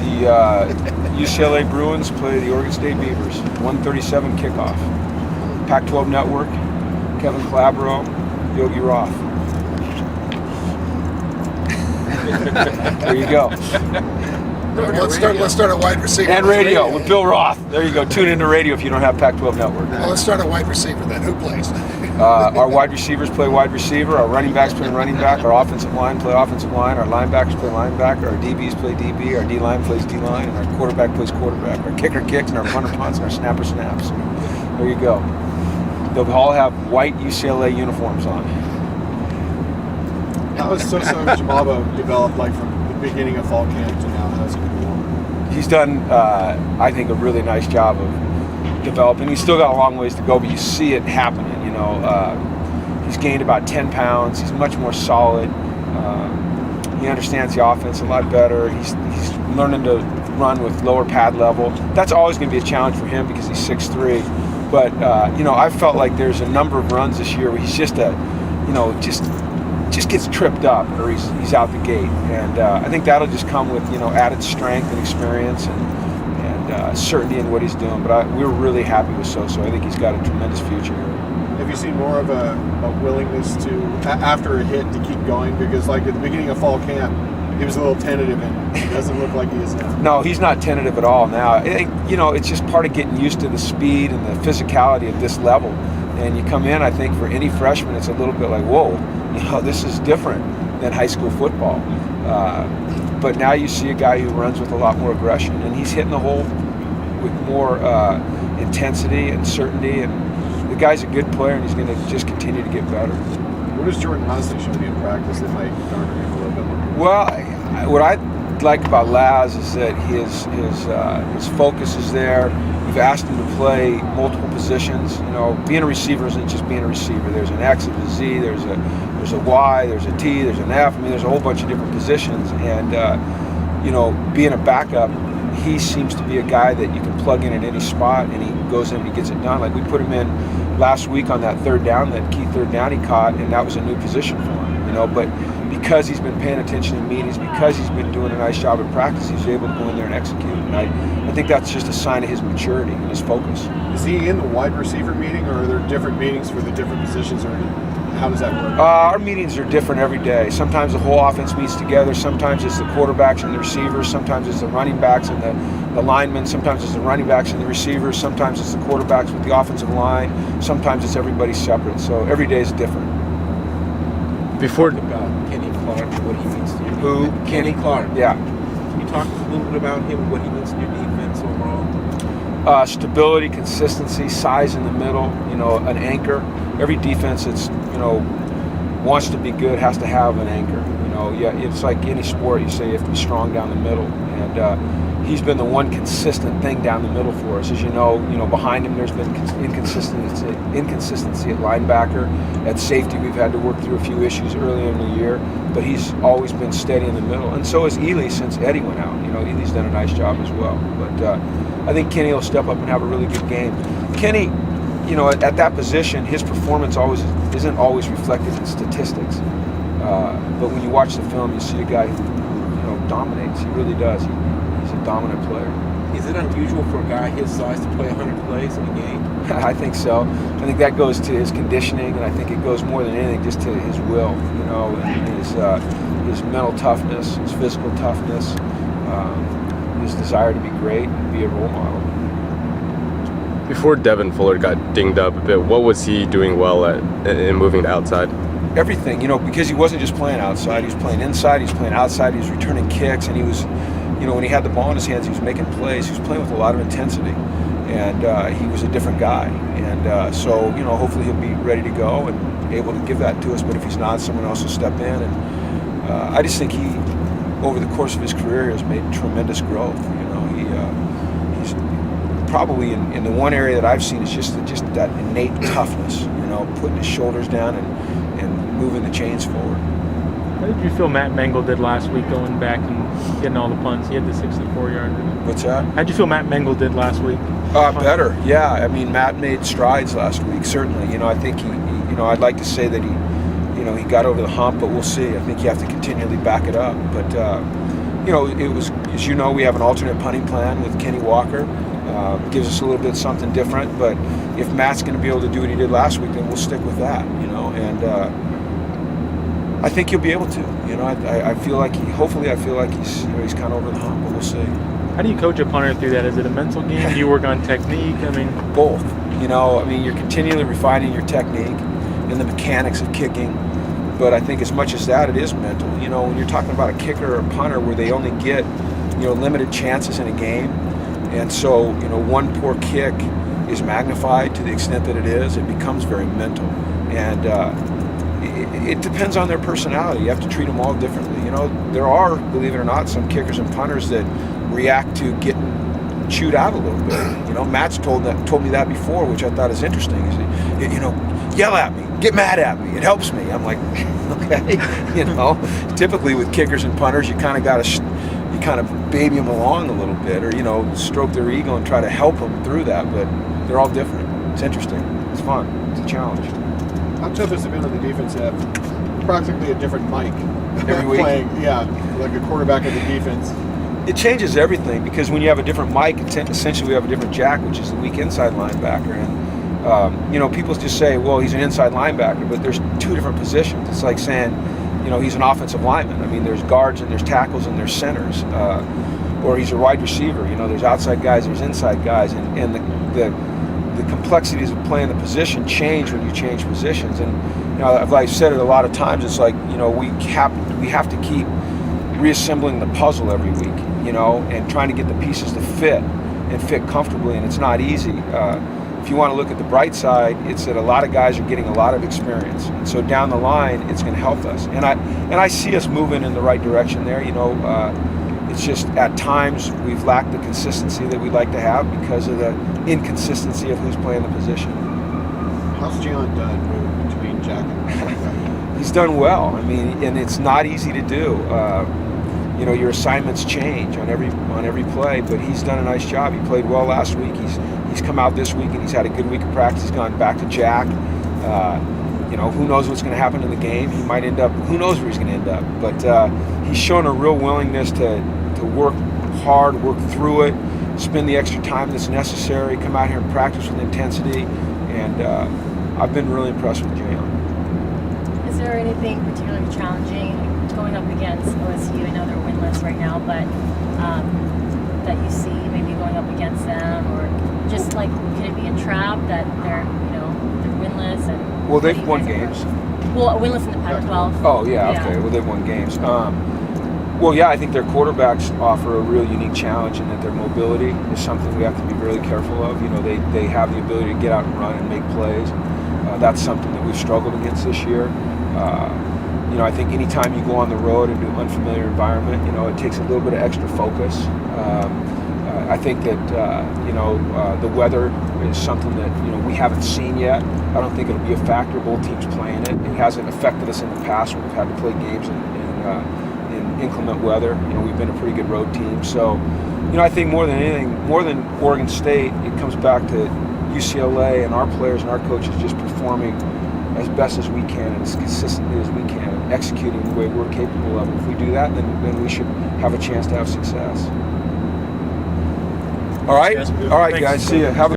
The UCLA Bruins play the Oregon State Beavers. 1:37 kickoff. Pac-12 Network. Kevin Calabro, Yogi Roth. There you go. Let's start at wide receiver. And radio with Bill Roth. There you go. Tune into radio if you don't have Pac-12 Network. Well, let's start at wide receiver then. Who plays? Our wide receivers play wide receiver. Our running backs play running back. Our offensive line play offensive line. Our linebackers play linebacker. Our DBs play DB. Our D-line plays D-line. And our quarterback plays quarterback. Our kicker kicks and our punter punts and our snapper snaps. There you go. They'll all have white UCLA uniforms on. How has Soso Jamabo developed, like, from the beginning of fall camp to now? How's he been? He's done, I think, a really nice job of developing. He's still got a long ways to go, but you see it happening. You know, he's gained about 10 pounds. He's much more solid. He understands the offense a lot better. He's learning to run with lower pad level. That's always going to be a challenge for him because he's 6'3". But you know, I felt like there's a number of runs this year where he's just just gets tripped up, or he's out the gate, and I think that'll just come with, you know, added strength and experience and certainty in what he's doing. But we're really happy with Soso. I think he's got a tremendous future here. Have you seen more of a willingness to, after a hit, to keep going? Because, like, at the beginning of fall camp, he was a little tentative, and he doesn't look like he is now. No, he's not tentative at all now. I think, you know, it's just part of getting used to the speed and the physicality of this level. And you come in, I think, for any freshman, it's a little bit like, whoa, you know, this is different than high school football. But now you see a guy who runs with a lot more aggression, and he's hitting the hole with more intensity and certainty. And the guy's a good player, and he's going to just continue to get better. What does Jordan Honestly show you in practice that might garner him a little bit more? Well, what I like about Laz is that his focus is there. We've asked him to play multiple positions. You know, being a receiver isn't just being a receiver. There's an X, there's a Z, there's a Y, there's a T, there's an F. I mean, there's a whole bunch of different positions. And you know, being a backup, he seems to be a guy that you can plug in at any spot, and he goes in and he gets it done. Like, we put him in last week on that third down, that key third down he caught, and that was a new position for him. You know, but because he's been paying attention in meetings, because he's been doing a nice job in practice, he's able to go in there and execute. And I think that's just a sign of his maturity and his focus. Is he in the wide receiver meeting, or are there different meetings for the different positions, or how does that work? Our meetings are different every day. Sometimes the whole offense meets together. Sometimes it's the quarterbacks and the receivers. Sometimes it's the running backs and the linemen. Sometimes it's the running backs and the receivers. Sometimes it's the quarterbacks with the offensive line. Sometimes it's everybody separate. So every day is different. Before about Kenny Clark, what he means to you. Who? Kenny Clark. Yeah. Can you talk a little bit about him, what he means to your defense overall? Stability, consistency, size in the middle, you know, an anchor. Every defense that's, you know, wants to be good has to have an anchor. You know, yeah, it's like any sport. You say you have to be strong down the middle, and he's been the one consistent thing down the middle for us. As you know, behind him there's been inconsistency at linebacker. At safety, we've had to work through a few issues earlier in the year, but he's always been steady in the middle. And so has Ely since Eddie went out. You know, Ely's done a nice job as well. But I think Kenny will step up and have a really good game. Kenny, you know, at that position, his performance isn't always reflected in statistics. But when you watch the film, you see a guy who, you know, dominates. He really does. He's a dominant player. Is it unusual for a guy his size to play 100 plays in a game? I think so. I think that goes to his conditioning, and I think it goes more than anything just to his will, you know, and his mental toughness, his physical toughness, his desire to be great and be a role model. Before Devin Fuller got dinged up a bit, what was he doing well in moving to outside? Everything, you know, because he wasn't just playing outside, he was playing inside, he was playing outside, he was returning kicks, and he was, you know, when he had the ball in his hands, he was making plays, he was playing with a lot of intensity, and he was a different guy. And so, you know, hopefully he'll be ready to go and able to give that to us, but if he's not, someone else will step in. And I just think he, over the course of his career, has made tremendous growth. You know, he's probably in the one area that I've seen is just that innate toughness, you know, putting his shoulders down and moving the chains forward. How did you feel Matt Mengel did last week, going back and getting all the punts? He had the 64-yarder. What's that? How'd you feel Matt Mengel did last week? Better, yeah. I mean, Matt made strides last week, certainly. You know, I think he you know, I'd like to say that he got over the hump, but we'll see. I think you have to continually back it up. But, you know, it was, as you know, we have an alternate punting plan with Kenny Walker. Gives us a little bit something different, but if Matt's going to be able to do what he did last week, then we'll stick with that, you know, and I think he'll be able to, you know, I feel like hopefully I feel like he's, you know, he's kind of over the hump, but we'll see. How do you coach a punter through that? Is it a mental game? Do you work on technique? I mean, Both, you know, I mean, you're continually refining your technique and the mechanics of kicking, but I think as much as that, it is mental. You know, when you're talking about a kicker or a punter where they only get, you know, limited chances in a game, and so, you know, one poor kick is magnified to the extent that it is, it becomes very mental. And it depends on their personality. You have to treat them all differently. You know, there are, believe it or not, some kickers and punters that react to getting chewed out a little bit. You know, Matt's told me that before, which I thought is interesting. Is, you know, yell at me, get mad at me, it helps me. I'm like, okay. You know, typically with kickers and punters, you kind of got to kind of baby them along a little bit, or, you know, stroke their ego and try to help them through that, but they're all different. It's interesting. It's fun. It's a challenge. How tough has it been on the defense to have practically a different mic Every week? playing? Yeah, like a quarterback of the defense. It changes everything, because when you have a different mic, essentially we have a different jack, which is the weak inside linebacker. And you know, people just say, well, he's an inside linebacker, but there's two different positions. It's like saying, you know, he's an offensive lineman. I mean, there's guards and there's tackles and there's centers. Or he's a wide receiver. You know, there's outside guys, there's inside guys, and the complexities of playing the position change when you change positions. And, you know, I've said it a lot of times. It's like, you know, we have to keep reassembling the puzzle every week, you know, and trying to get the pieces to fit and fit comfortably, and it's not easy. If you want to look at the bright side, it's that a lot of guys are getting a lot of experience, and so down the line, it's going to help us. And I see us moving in the right direction there. You know, it's just at times we've lacked the consistency that we'd like to have because of the inconsistency of who's playing the position. How's Gian done moving between Jack and quarterback? He's done well. I mean, and it's not easy to do. You know, your assignments change on every play, but he's done a nice job. He played well last week. He's come out this week and he's had a good week of practice. He's gone back to Jack. You know, who knows what's going to happen in the game? He might end up. Who knows where he's going to end up? But he's shown a real willingness to work hard, work through it, spend the extra time that's necessary, come out here and practice with intensity, and I've been really impressed with Jayon. Is there anything particularly challenging going up against OSU? I know they're winless right now, but that you see maybe going up against them, or just like, could it be a trap that they're winless and? Well, they've won games. Well, winless in the Pac-12. Oh yeah, okay. Well, they've won games. Well, yeah, I think their quarterbacks offer a real unique challenge in that their mobility is something we have to be really careful of. You know, they have the ability to get out and run and make plays. That's something that we've struggled against this year. You know, I think anytime you go on the road into an unfamiliar environment, you know, it takes a little bit of extra focus. I think that, you know, the weather is something that, you know, we haven't seen yet. I don't think it'll be a factor. Both teams playing it. It hasn't affected us in the past when we've had to play games in inclement weather. You know, we've been a pretty good road team. So, you know, I think more than anything, more than Oregon State, it comes back to UCLA and our players and our coaches just performing as best as we can and as consistently as we can, and executing the way we're capable of. If we do that, then we should have a chance to have success. All right, Yes, all right, thanks. guys. See you. Have a